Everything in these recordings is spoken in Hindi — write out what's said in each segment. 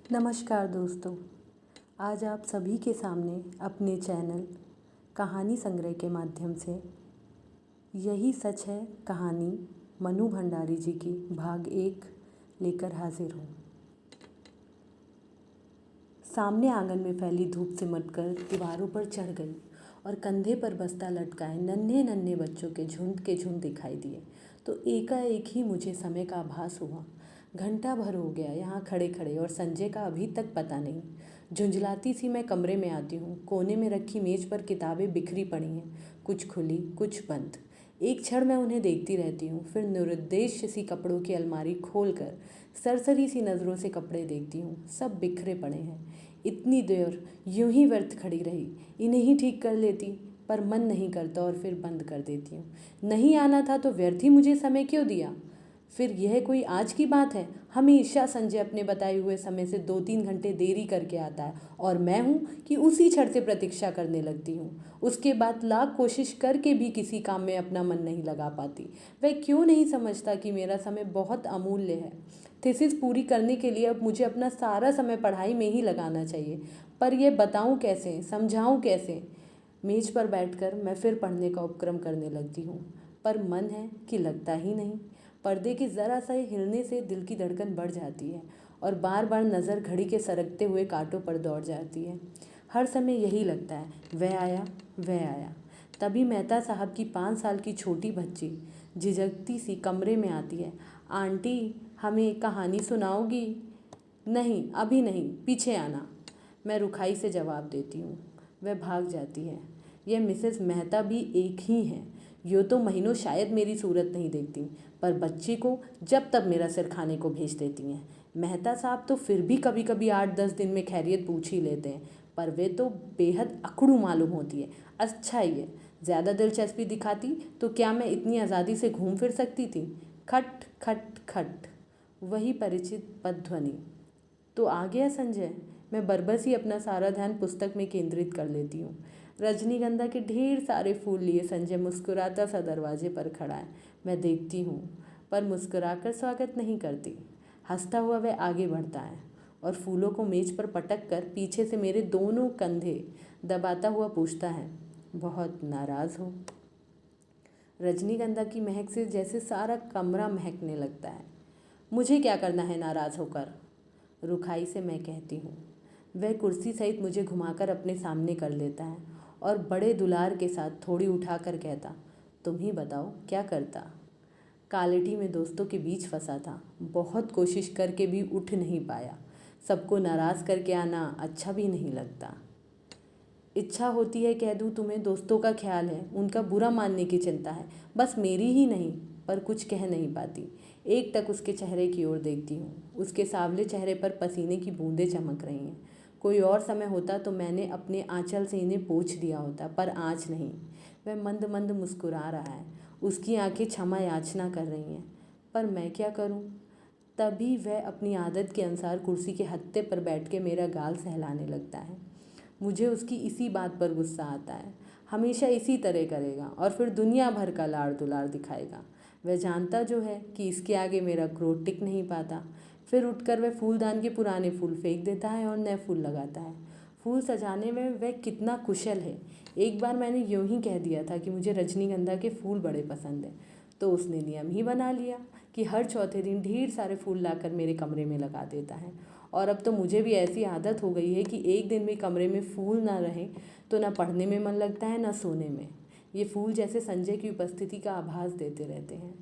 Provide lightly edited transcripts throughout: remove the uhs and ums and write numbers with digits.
नमस्कार दोस्तों। आज आप सभी के सामने अपने चैनल कहानी संग्रह के माध्यम से यही सच है कहानी मनु भंडारी जी की भाग 1 लेकर हाजिर हूँ। सामने आंगन में फैली धूप सिमटकर दीवारों पर चढ़ गई और कंधे पर बस्ता लटकाए नन्हे नन्हे बच्चों के झुंड दिखाई दिए तो एकाएक ही मुझे समय का आभास हुआ। घंटा भर हो गया यहाँ खड़े खड़े और संजय का अभी तक पता नहीं। झुंझलाती सी मैं कमरे में आती हूँ। कोने में रखी मेज पर किताबें बिखरी पड़ी हैं, कुछ खुली कुछ बंद। एक क्षण मैं उन्हें देखती रहती हूँ, फिर निरुद्देश्य सी कपड़ों की अलमारी खोलकर सरसरी सी नज़रों से कपड़े देखती हूँ। सब बिखरे पड़े हैं। इतनी देर यूं ही व्यर्थ खड़ी रही, इन्हें ही ठीक कर लेती, पर मन नहीं करता और फिर बंद कर देती हूँ। नहीं आना था तो व्यर्थ ही मुझे समय क्यों दिया। फिर यह कोई आज की बात है। हमेशा संजय अपने बताए हुए समय से 2-3 घंटे देरी करके आता है और मैं हूँ कि उसी क्षण से प्रतीक्षा करने लगती हूँ। उसके बाद लाख कोशिश करके भी किसी काम में अपना मन नहीं लगा पाती। वह क्यों नहीं समझता कि मेरा समय बहुत अमूल्य है। थीसिस पूरी करने के लिए अब मुझे अपना सारा समय पढ़ाई में ही लगाना चाहिए, पर यह बताऊँ कैसे, समझाऊँ कैसे। मेज पर बैठकर मैं फिर पढ़ने का उपक्रम करने लगती हूँ, पर मन है कि लगता ही नहीं। पर्दे के ज़रा सा हिलने से दिल की धड़कन बढ़ जाती है और बार बार नज़र घड़ी के सरकते हुए कांटों पर दौड़ जाती है। हर समय यही लगता है, वह आया वह आया। तभी मेहता साहब की 5 साल की छोटी बच्ची झिझकती सी कमरे में आती है। आंटी, हमें कहानी सुनाओगी? नहीं, अभी नहीं, पीछे आना, मैं रुखाई से जवाब देती हूँ। वह भाग जाती है। यह मिसेस मेहता भी एक ही हैं। यूँ तो महीनों शायद मेरी सूरत नहीं देखती, पर बच्ची को जब तब मेरा सिर खाने को भेज देती हैं। मेहता साहब तो फिर भी कभी कभी 8-10 दिन में खैरियत पूछ ही लेते हैं, पर वे तो बेहद अकड़ू मालूम होती है। अच्छा ही है, ज़्यादा दिलचस्पी दिखाती तो क्या मैं इतनी आज़ादी से घूम फिर सकती थी। खट खट खट, वही परिचित पदध्वनि। तो आ गया संजय। मैं बरबस ही अपना सारा ध्यान पुस्तक में केंद्रित कर लेती हूँ। रजनीगंधा के ढेर सारे फूल लिए संजय मुस्कुराता सा दरवाजे पर खड़ा है। मैं देखती हूँ, पर मुस्कुराकर स्वागत नहीं करती। हंसता हुआ वह आगे बढ़ता है और फूलों को मेज पर पटक कर पीछे से मेरे दोनों कंधे दबाता हुआ पूछता है, बहुत नाराज़ हो? रजनीगंधा की महक से जैसे सारा कमरा महकने लगता है। मुझे क्या करना है नाराज़ होकर, रुखाई से मैं कहती हूँ। वह कुर्सी सहित मुझे घुमाकर अपने सामने कर लेता है और बड़े दुलार के साथ थोड़ी उठाकर कहता, तुम ही बताओ क्या करता। कालेटी में दोस्तों के बीच फंसा था, बहुत कोशिश करके भी उठ नहीं पाया। सबको नाराज़ करके आना अच्छा भी नहीं लगता। इच्छा होती है कह दूँ तुम्हें दोस्तों का ख्याल है, उनका बुरा मानने की चिंता है, बस मेरी ही नहीं, पर कुछ कह नहीं पाती। एक टक उसके चेहरे की ओर देखती हूँ। उसके सांवले चेहरे पर पसीने की बूंदें चमक रही हैं। कोई और समय होता तो मैंने अपने आंचल से इन्हें पोंछ दिया होता, पर आज नहीं। वह मंद मंद मुस्कुरा रहा है। उसकी आंखें क्षमा याचना कर रही हैं, पर मैं क्या करूँ। तभी वह अपनी आदत के अनुसार कुर्सी के हत्थे पर बैठ के मेरा गाल सहलाने लगता है। मुझे उसकी इसी बात पर गुस्सा आता है। हमेशा इसी तरह करेगा और फिर दुनिया भर का लाड़ दुलार दिखाएगा। वह जानता जो है कि इसके आगे मेरा क्रोध टिक नहीं पाता। फिर उठकर वह फूलदान के पुराने फूल फेंक देता है और नए फूल लगाता है। फूल सजाने में वह कितना कुशल है। एक बार मैंने यूँ ही कह दिया था कि मुझे रजनीगंधा के फूल बड़े पसंद हैं, तो उसने नियम ही बना लिया कि हर चौथे दिन ढेर सारे फूल लाकर मेरे कमरे में लगा देता है। और अब तो मुझे भी ऐसी आदत हो गई है कि एक दिन भी कमरे में फूल ना रहें तो ना पढ़ने में मन लगता है ना सोने में। ये फूल जैसे संजय की उपस्थिति का आभास देते रहते हैं।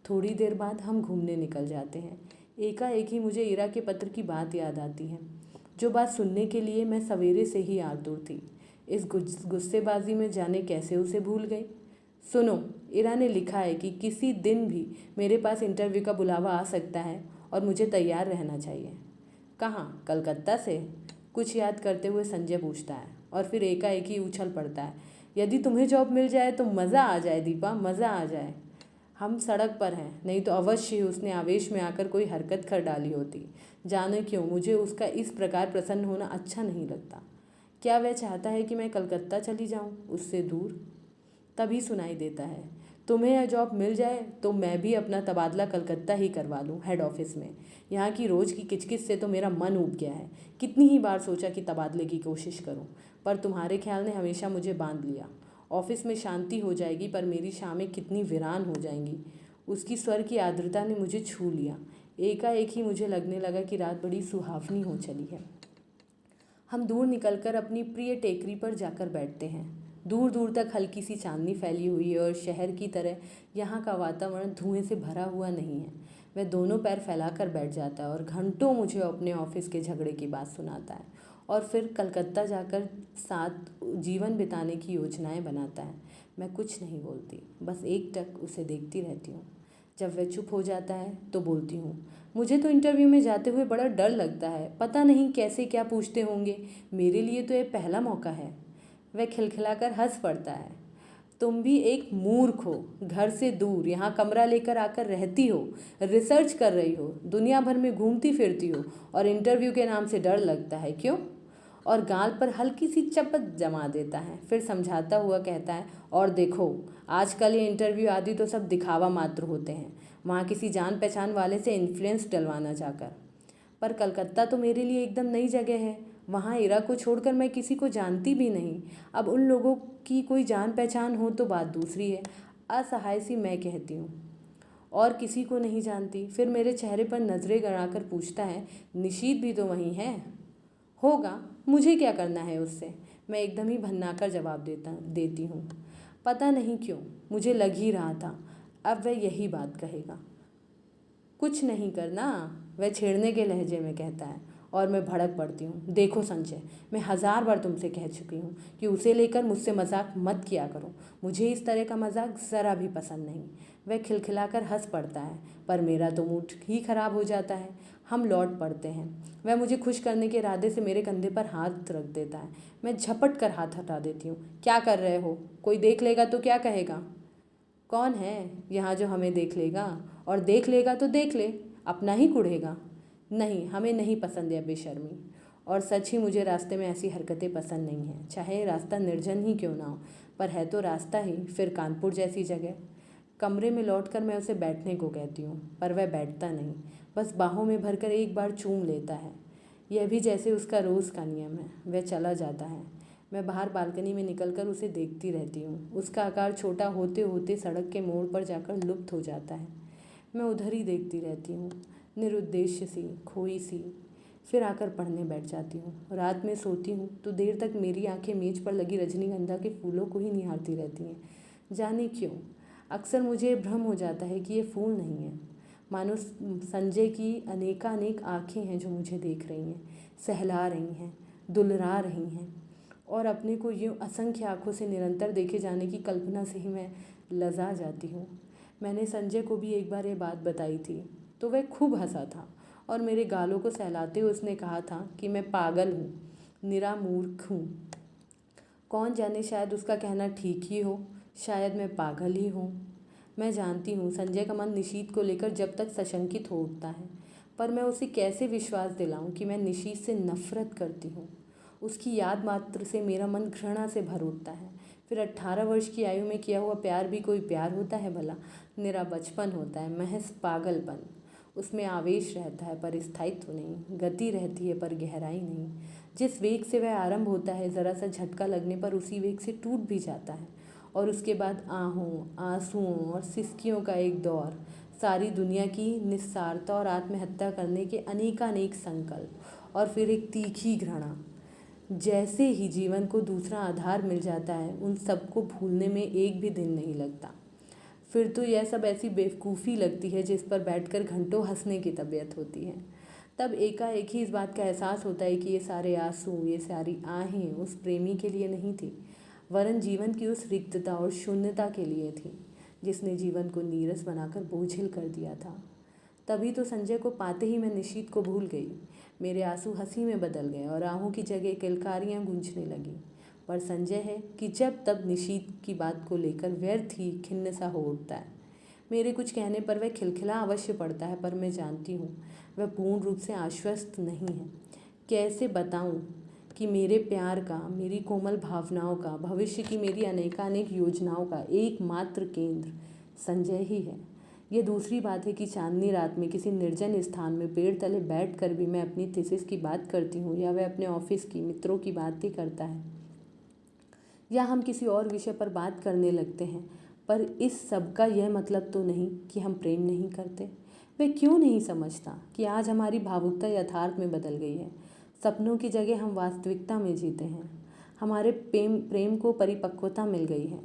थोड़ी देर बाद हम घूमने निकल जाते हैं। एकाएक ही मुझे इरा के पत्र की बात याद आती है, जो बात सुनने के लिए मैं सवेरे से ही आतुर थी। इस गुस्सेबाजी में जाने कैसे उसे भूल गई। सुनो, इरा ने लिखा है कि किसी दिन भी मेरे पास इंटरव्यू का बुलावा आ सकता है और मुझे तैयार रहना चाहिए। कहाँ, कलकत्ता से? कुछ याद करते हुए संजय पूछता है और फिर एकाएक ही उछल पड़ता है। यदि तुम्हें जॉब मिल जाए तो मज़ा आ जाए दीपा, मज़ा आ जाए। हम सड़क पर हैं, नहीं तो अवश्य ही उसने आवेश में आकर कोई हरकत कर डाली होती। जाने क्यों मुझे उसका इस प्रकार प्रसन्न होना अच्छा नहीं लगता। क्या वह चाहता है कि मैं कलकत्ता चली जाऊँ, उससे दूर? तभी सुनाई देता है, तुम्हें यह जॉब मिल जाए तो मैं भी अपना तबादला कलकत्ता ही करवा लूँ, हेड ऑफिस में। यहाँ की रोज़ की किचकिच से तो मेरा मन ऊब गया है। कितनी ही बार सोचा कि तबादले की कोशिश करूँ, पर तुम्हारे ख्याल ने हमेशा मुझे बांध लिया। ऑफिस में शांति हो जाएगी पर मेरी शामें कितनी वीरान हो जाएंगी। उसकी स्वर की आर्द्रता ने मुझे छू लिया। एकाएक ही मुझे लगने लगा कि रात बड़ी सुहावनी हो चली है। हम दूर निकलकर अपनी प्रिय टेकरी पर जाकर बैठते हैं। दूर दूर तक हल्की सी चांदनी फैली हुई है और शहर की तरह यहाँ का वातावरण धुएं से भरा हुआ नहीं है। वह दोनों पैर फैलाकर बैठ जाता है और घंटों मुझे अपने ऑफिस के झगड़े की बात सुनाता है और फिर कलकत्ता जाकर साथ जीवन बिताने की योजनाएं बनाता है। मैं कुछ नहीं बोलती, बस एकटक उसे देखती रहती हूँ। जब वह चुप हो जाता है तो बोलती हूँ, मुझे तो इंटरव्यू में जाते हुए बड़ा डर लगता है। पता नहीं कैसे क्या पूछते होंगे। मेरे लिए तो ये पहला मौका है। वह खिलखिलाकर हंस पड़ता है। तुम भी एक मूर्ख हो, घर से दूर यहाँ कमरा लेकर आकर रहती हो, रिसर्च कर रही हो, दुनिया भर में घूमती फिरती हो और इंटरव्यू के नाम से डर लगता है, क्यों? और गाल पर हल्की सी चपत जमा देता है। फिर समझाता हुआ कहता है, और देखो, आजकल ये इंटरव्यू आदि तो सब दिखावा मात्र होते हैं, वहाँ किसी जान पहचान वाले से इन्फ्लुएंस डलवाना जाकर। पर कलकत्ता तो मेरे लिए एकदम नई जगह है। वहाँ इरा को छोड़कर मैं किसी को जानती भी नहीं। अब उन लोगों की कोई जान पहचान हो तो बात दूसरी है। असहाय सी मैं कहती हूँ, और किसी को नहीं जानती। फिर मेरे चेहरे पर नज़रें गड़ाकर पूछता है, निशीत भी तो वहीं है? होगा, मुझे क्या करना है उससे? मैं एकदम ही भन्नाकर जवाब देती हूँ। पता नहीं क्यों मुझे लग ही रहा था अब वह यही बात कहेगा। कुछ नहीं करना, वह छेड़ने के लहजे में कहता है और मैं भड़क पड़ती हूँ। देखो संजय, मैं 1000 बार तुमसे कह चुकी हूँ कि उसे लेकर मुझसे मजाक मत किया करो। मुझे इस तरह का मजाक ज़रा भी पसंद नहीं। वह खिलखिलाकर हंस पड़ता है, पर मेरा तो मूड ही खराब हो जाता है। हम लौट पड़ते हैं। वह मुझे खुश करने के इरादे से मेरे कंधे पर हाथ रख देता है। मैं झपट कर हाथ हटा देती हूँ। क्या कर रहे हो? कोई देख लेगा तो क्या कहेगा? कौन है यहाँ जो हमें देख लेगा? और देख लेगा तो देख ले, अपना ही कुढ़ेगा। नहीं, हमें नहीं पसंद है बेशर्मी। और सच ही मुझे रास्ते में ऐसी हरकतें पसंद नहीं हैं, चाहे रास्ता निर्जन ही क्यों ना हो। पर है तो रास्ता ही, फिर कानपुर जैसी जगह। कमरे में लौटकर मैं उसे बैठने को कहती हूँ, पर वह बैठता नहीं, बस बाहों में भरकर एक बार चूम लेता है। यह भी जैसे उसका रोज़ का नियम है। वह चला जाता है। मैं बाहर बालकनी में निकलकर उसे देखती रहती हूँ। उसका आकार छोटा होते होते सड़क के मोड़ पर जाकर लुप्त हो जाता है। मैं उधर ही देखती रहती हूँ, निरुद्देश्य सी, खोई सी। फिर आकर पढ़ने बैठ जाती हूँ। रात में सोती हूँ तो देर तक मेरी आंखें मेज पर लगी रजनीगंधा के फूलों को ही निहारती रहती हैं। जाने क्यों, अक्सर मुझे भ्रम हो जाता है कि ये फूल नहीं है, मानो संजय की अनेकानेक आँखें हैं जो मुझे देख रही हैं, सहला रही हैं, दुलरा रही हैं। और अपने को यूँ असंख्य आँखों से निरंतर देखे जाने की कल्पना से ही मैं लजा जाती हूँ। मैंने संजय को भी एक बार ये बात बताई थी तो वह खूब हंसा था और मेरे गालों को सहलाते हुए उसने कहा था कि मैं पागल हूँ, निरा मूर्ख हूँ। कौन जाने, शायद उसका कहना ठीक ही हो, शायद मैं पागल ही हूँ। मैं जानती हूँ संजय का मन निशीत को लेकर जब तक सशंकित हो उठता है, पर मैं उसे कैसे विश्वास दिलाऊं कि मैं निशीत से नफरत करती हूँ। उसकी याद मात्र से मेरा मन घृणा से भर उठता है। फिर 18 वर्ष की आयु में किया हुआ प्यार भी कोई प्यार होता है भला? निरा बचपन होता है, महज पागलपन। उसमें आवेश रहता है पर स्थायित्व नहीं, गति रहती है पर गहराई नहीं। जिस वेग से वह आरंभ होता है, ज़रा सा झटका लगने पर उसी वेग से टूट भी जाता है। और उसके बाद आहों, आंसुओं और सिसकियों का एक दौर, सारी दुनिया की निस्सारता और आत्महत्या करने के अनेकानेक संकल्प, और फिर एक तीखी घृणा। जैसे ही जीवन को दूसरा आधार मिल जाता है, उन सबको भूलने में एक भी दिन नहीं लगता। फिर तो यह सब ऐसी बेवकूफ़ी लगती है जिस पर बैठकर घंटों हंसने की तबीयत होती है। तब एकाएक ही इस बात का एहसास होता है कि ये सारे आंसू, ये सारी आहें उस प्रेमी के लिए नहीं थी, वरन जीवन की उस रिक्तता और शून्यता के लिए थी जिसने जीवन को नीरस बनाकर बोझिल कर दिया था। तभी तो संजय को पाते ही मैं निशीत को भूल गई। मेरे आंसू हंसी में बदल गए और आहों की जगह किलकारियाँ गूंजने लगीं। पर संजय है कि जब तब निशीत की बात को लेकर व्यर्थ ही खिन्न सा हो उठता है। मेरे कुछ कहने पर वह खिलखिला अवश्य पड़ता है, पर मैं जानती हूँ वह पूर्ण रूप से आश्वस्त नहीं है। कैसे बताऊँ कि मेरे प्यार का, मेरी कोमल भावनाओं का, भविष्य की मेरी अनेकानेक योजनाओं का एकमात्र केंद्र संजय ही है। ये दूसरी बात है कि चांदनी रात में किसी निर्जन स्थान में पेड़ तले बैठकर भी मैं अपनी थीसिस की बात करती हूँ या वह अपने ऑफिस की मित्रों की बातें करता है या हम किसी और विषय पर बात करने लगते हैं। पर इस सब का यह मतलब तो नहीं कि हम प्रेम नहीं करते। वह क्यों नहीं समझता कि आज हमारी भावुकता यथार्थ में बदल गई है। सपनों की जगह हम वास्तविकता में जीते हैं। हमारे प्रेम को परिपक्वता मिल गई है,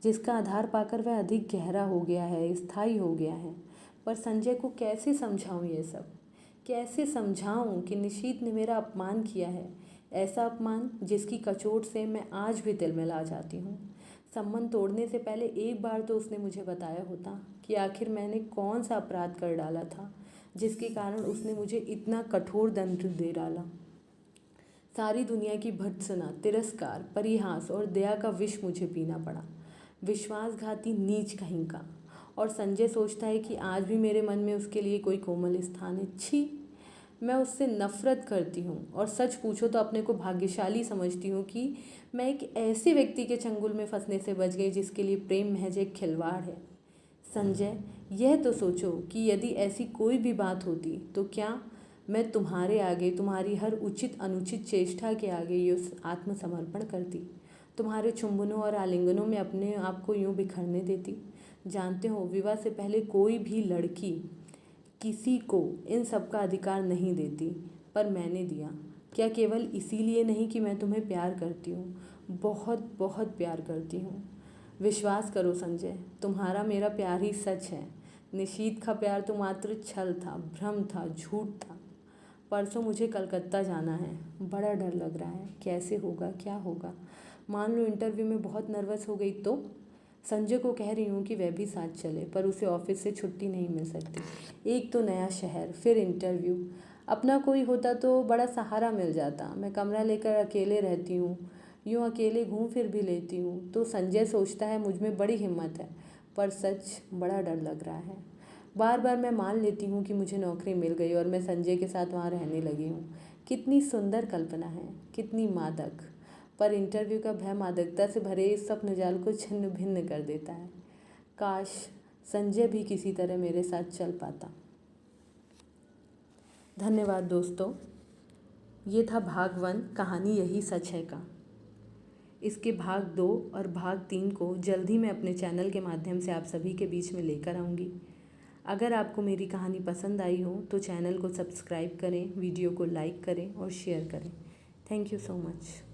जिसका आधार पाकर वह अधिक गहरा हो गया है, स्थायी हो गया है। पर संजय को कैसे समझाऊं ये सब? कैसे समझाऊं कि निशीथ ने मेरा अपमान किया है, ऐसा अपमान जिसकी कचोट से मैं आज भी तिलमिला जाती हूँ। संबंध तोड़ने से पहले एक बार तो उसने मुझे बताया होता कि आखिर मैंने कौन सा अपराध कर डाला था जिसके कारण उसने मुझे इतना कठोर दंड दे डाला। सारी दुनिया की भर्त्सना, तिरस्कार, परिहास और दया का विष मुझे पीना पड़ा। विश्वासघाती नीच कहीं का। और संजय सोचता है कि आज भी मेरे मन में उसके लिए कोई कोमल स्थान है। छी, मैं उससे नफरत करती हूँ और सच पूछो तो अपने को भाग्यशाली समझती हूँ कि मैं एक ऐसे व्यक्ति के चंगुल में फंसने से बच गई जिसके लिए प्रेम महज एक खिलवाड़ है। संजय, यह तो सोचो कि यदि ऐसी कोई भी बात होती तो क्या मैं तुम्हारे आगे, तुम्हारी हर उचित अनुचित चेष्टा के आगे ये आत्मसमर्पण करती, तुम्हारे चुंबनों और आलिंगनों में अपने आप को यूं बिखरने देती। जानते हो, विवाह से पहले कोई भी लड़की किसी को इन सब का अधिकार नहीं देती, पर मैंने दिया। क्या केवल इसीलिए नहीं कि मैं तुम्हें प्यार करती हूँ, बहुत बहुत प्यार करती हूँ। विश्वास करो संजय, तुम्हारा मेरा प्यार ही सच है। निशीथ का प्यार तो मात्र छल था, भ्रम था, झूठ था। परसों मुझे कलकत्ता जाना है। बड़ा डर लग रहा है, कैसे होगा, क्या होगा। मान लो इंटरव्यू में बहुत नर्वस हो गई तो? संजय को कह रही हूँ कि वह भी साथ चले, पर उसे ऑफिस से छुट्टी नहीं मिल सकती। एक तो नया शहर, फिर इंटरव्यू। अपना कोई होता तो बड़ा सहारा मिल जाता। मैं कमरा लेकर अकेले रहती हूँ, यूँ अकेले घूम फिर भी लेती हूँ। तो संजय सोचता है मुझ में बड़ी हिम्मत है, पर सच बड़ा डर लग रहा है। बार बार मैं मान लेती हूँ कि मुझे नौकरी मिल गई और मैं संजय के साथ वहाँ रहने लगी हूँ। कितनी सुंदर कल्पना है, कितनी मादक। पर इंटरव्यू का भय मादकता से भरे इस स्वप्न जाल को छिन्न भिन्न कर देता है। काश संजय भी किसी तरह मेरे साथ चल पाता। धन्यवाद दोस्तों। ये था भाग 1, कहानी यही सच है का। इसके भाग 2 और भाग 3 को जल्द ही मैं अपने चैनल के माध्यम से आप सभी के बीच में लेकर आऊँगी। अगर आपको मेरी कहानी पसंद आई हो तो चैनल को सब्सक्राइब करें, वीडियो को लाइक करें और शेयर करें। Thank you so much.